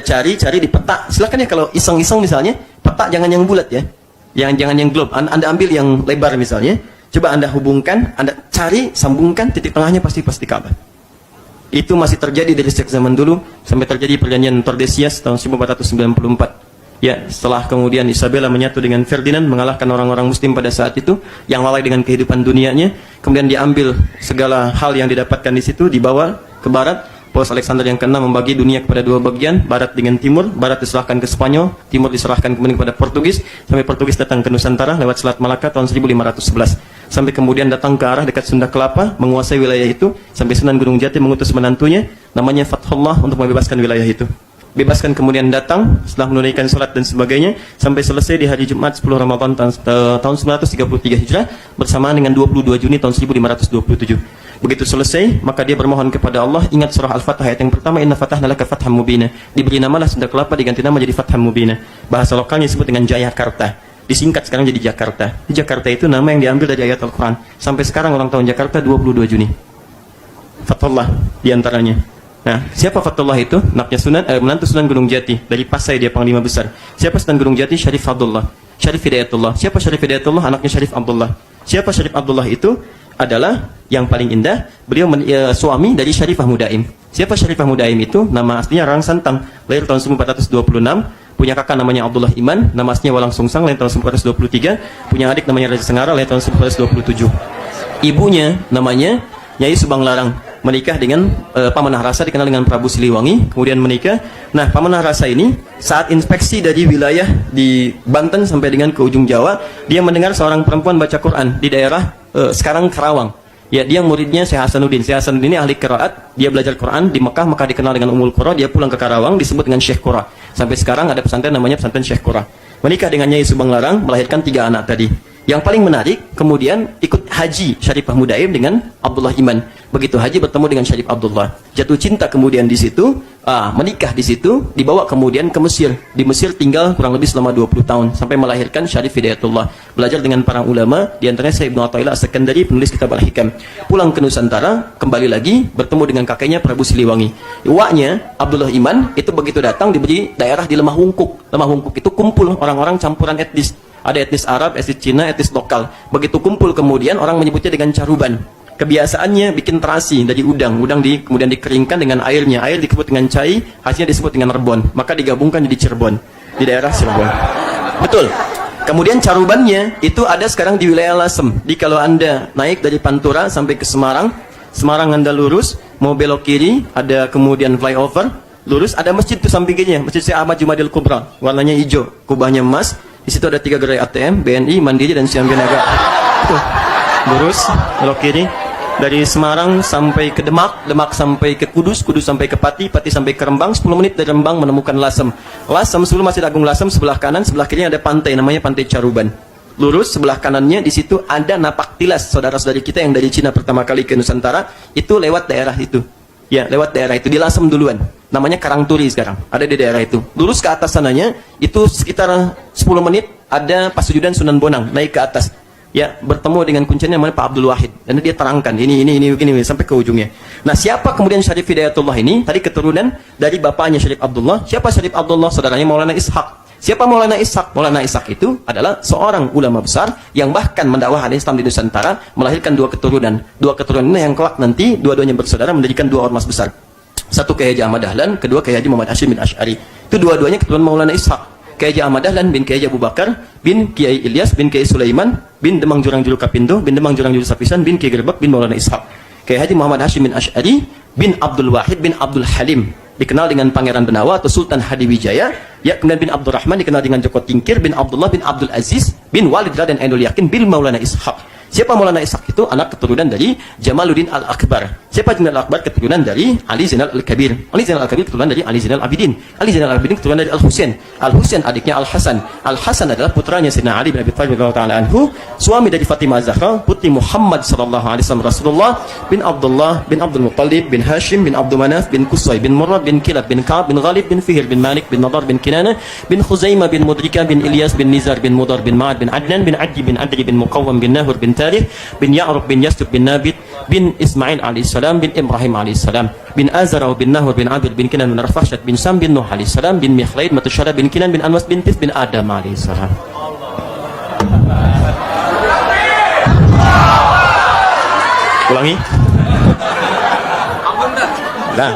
cari di peta. Silakan ya kalau iseng-iseng misalnya, peta jangan yang bulat ya. Jangan yang globe. Anda ambil yang lebar misalnya. Coba Anda hubungkan, Anda cari, sambungkan, titik tengahnya pasti Ka'bah. Itu masih terjadi dari sejak zaman dulu sampai terjadi perjanjian Tordesillas tahun 1494. Ya, setelah kemudian Isabella menyatu dengan Ferdinand, mengalahkan orang-orang muslim pada saat itu yang lalai dengan kehidupan dunianya, kemudian diambil segala hal yang didapatkan di situ, dibawa ke barat. Paus Alexander yang ke-6 membagi dunia kepada dua bagian, barat dengan timur. Barat diserahkan ke Spanyol, timur diserahkan kemudian kepada Portugis, sampai Portugis datang ke Nusantara lewat Selat Malaka tahun 1511. Sampai kemudian datang ke arah dekat Sunda Kelapa, menguasai wilayah itu, sampai Sunan Gunung Jati mengutus menantunya namanya Fathullah untuk membebaskan wilayah itu. Bebaskan kemudian datang setelah menunaikan sholat dan sebagainya, sampai selesai di hari Jumat 10 Ramadan tahun 933 Hijrah bersamaan dengan 22 Juni tahun 1527. Begitu selesai, maka dia bermohon kepada Allah, ingat surah Al-Fatah ayat yang pertama, inna fatahna laka fatham mubina. Diberi namalah Sunda Kelapa, diganti nama jadi Fatham Mubina. Bahasa lokalnya disebut dengan Jayakarta. Disingkat sekarang jadi Jakarta. Jakarta itu nama yang diambil dari ayat Al-Quran. Sampai sekarang ulang tahun Jakarta 22 Juni. Fathullah diantaranya. Nah, siapa Fathullah itu? Anaknya menantu Sunan Gunung Jati. Dari Pasai dia panglima besar. Siapa Sunan Gunung Jati? Syarif Abdullah. Syarif Hidayatullah. Siapa Syarif Hidayatullah? Anaknya Syarif Abdullah. Siapa Syarif Abdullah itu? Adalah yang paling indah. Beliau suami dari Syarifah Mudaim. Siapa Syarifah Mudaim itu? Nama aslinya Rang Santang. Lahir tahun 1426. Punya kakak namanya Abdullah Iman. Nama aslinya Walang Sungsang. Lahir tahun 1423. Punya adik namanya Raja Sengara. Lahir tahun 1427. Ibunya namanya Nyai Subang Larang. Menikah dengan Pamanah Rasa, dikenal dengan Prabu Siliwangi, kemudian menikah. Nah, Pamanah Rasa ini saat inspeksi dari wilayah di Banten sampai dengan ke ujung Jawa, dia mendengar seorang perempuan baca Quran di daerah sekarang Karawang. Ya, dia muridnya Syekh Hasanuddin. Syekh Hasanuddin ini ahli qiraat, dia belajar Quran di Mekah, maka dikenal dengan Ummul Qura. Dia pulang ke Karawang, disebut dengan Syekh Qura. Sampai sekarang ada pesantren namanya pesantren Syekh Qura. Menikah dengan Nyai Subang Larang, melahirkan 3 anak tadi. Yang paling menarik, kemudian ikut haji Syarifah Mudaim dengan Abdullah Iman. Begitu haji bertemu dengan Syarif Abdullah, jatuh cinta kemudian di situ, menikah di situ, dibawa kemudian ke Mesir. Di Mesir tinggal kurang lebih selama 20 tahun sampai melahirkan Syarif Hidayatullah. Belajar dengan para ulama, di antaranya Syekh Ibnu Athaillah As-Sekandari, penulis kitab Al-Hikam. Pulang ke Nusantara, kembali lagi bertemu dengan kakeknya Prabu Siliwangi. Iwaknya Abdullah Iman itu begitu datang diberi daerah di Lemah Wungkuk. Lemah Wungkuk itu kumpul orang-orang campuran etnis. Ada etnis Arab, etnis Cina, etnis lokal. Begitu kumpul kemudian orang menyebutnya dengan caruban. Kebiasaannya bikin terasi dari udang. Kemudian dikeringkan dengan airnya. Air disebut dengan cai, hasilnya disebut dengan rebon. Maka digabungkan jadi Cirebon. Di daerah Cirebon. Betul. Kemudian carubannya itu ada sekarang di wilayah Lasem. Jadi kalau Anda naik dari Pantura sampai ke Semarang, Semarang Anda lurus, mau belok kiri, ada kemudian flyover, lurus, ada masjid itu sampingnya, Masjid Syekh Ahmad Jumadil Kubra. Warnanya hijau, kubahnya emas. Di situ ada 3 gerai ATM, BNI, Mandiri, dan Siam Binaga. Lurus, belok kiri. Dari Semarang sampai ke Demak, Demak sampai ke Kudus, Kudus sampai ke Pati, Pati sampai ke Rembang. 10 menit dari Rembang menemukan Lasem. Lasem, sebelum Masjid Agung Lasem, sebelah kanan, sebelah kiri ada pantai, namanya Pantai Caruban. Lurus, sebelah kanannya, di situ ada Napak Tilas, saudara-saudari kita yang dari Cina pertama kali ke Nusantara, itu lewat daerah itu. Ya, lewat daerah itu, di Lasem duluan. Namanya Karangturi sekarang, ada di daerah itu. Lurus ke atas sananya, itu sekitar 10 menit, ada Pasujudan Sunan Bonang, naik ke atas. Ya, bertemu dengan kuncinya namanya Pak Abdul Wahid. Dan dia terangkan, ini, begini, sampai ke ujungnya. Nah, siapa kemudian Syarif Hidayatullah ini? Tadi keturunan dari bapaknya Syarif Abdullah. Siapa Syarif Abdullah? Saudaranya Maulana Ishaq. Siapa Maulana Ishaq? Maulana Ishaq itu adalah seorang ulama besar yang bahkan mendakwahkan Islam di Nusantara, melahirkan 2 keturunan. 2 keturunan ini yang kelak nanti dua-duanya bersaudara mendirikan 2 ormas besar. Satu Kiai Haji Ahmad Dahlan, kedua Kiai Haji Muhammad Hashim bin Asy'ari. Itu dua-duanya keturunan Maulana Ishaq. Kiai Haji Ahmad Dahlan bin Kiai Haji Abu Bakar bin Kiai Ilyas bin Kiai Sulaiman bin Demang Jurang Juru Kapindo bin Demang Jurang Juru Sapisan bin Kiai Gerbek bin Maulana Ishaq. Kiai Haji Muhammad Hashim bin Asy'ari bin Abdul Wahid bin Abdul Halim, dikenal dengan Pangeran Benawa atau Sultan Hadiwijaya. Ya, kemudian bin Abdurrahman dikenal dengan Joko Tingkir bin Abdullah bin Abdul Aziz bin Walid Raden Ainul Yakin bin Maulana Ishaq. Siapa Maulana Ishaq itu? Anak keturunan dari Jamaluddin Al-Akbar. Siapa Jamaluddin Al-Akbar? Keturunan dari Ali Zainal Al-Kabir. Ali Zainal Al-Kabir keturunan dari Ali Zainal Abidin. Ali Zainal Abidin keturunan dari Al-Husain. Al-Husain adiknya Al-Hasan. Al-Hasan adalah putranya Sayyidina Ali bin Abi Thalib radhiyallahu ta'ala anhu, suami dari Fatimah Zahra, putri Muhammad sallallahu alaihi wasallam Rasulullah bin Abdullah bin Abdul Muttalib bin Hashim bin Abdul Manaf bin Qusay bin Murrad bin Kilab bin Ka'ab bin Ghalib bin Fihr bin Malik bin Nadar bin Kinana bin Khuzaimah bin Mudrika bin Ilyas bin Nizar bin Mudar bin Ma'ad bin Adnan bin Adi bin Adri bin Muqawwam bin Nahur bin Tabi Syarif, bin Ya'rub, bin Yasdub, bin Nabit, bin Ismail alaihissalam, bin Ibrahim alaihissalam, bin Azara, bin Nahur, bin Abil, bin Kinan, bin Arfashad, bin Sam, bin Nuh alaihissalam, bin Mikhlaid, Matusyara, bin Kinan, bin Anwas, bin Tis, bin Adam alaihissalam. Ulangi. Nah.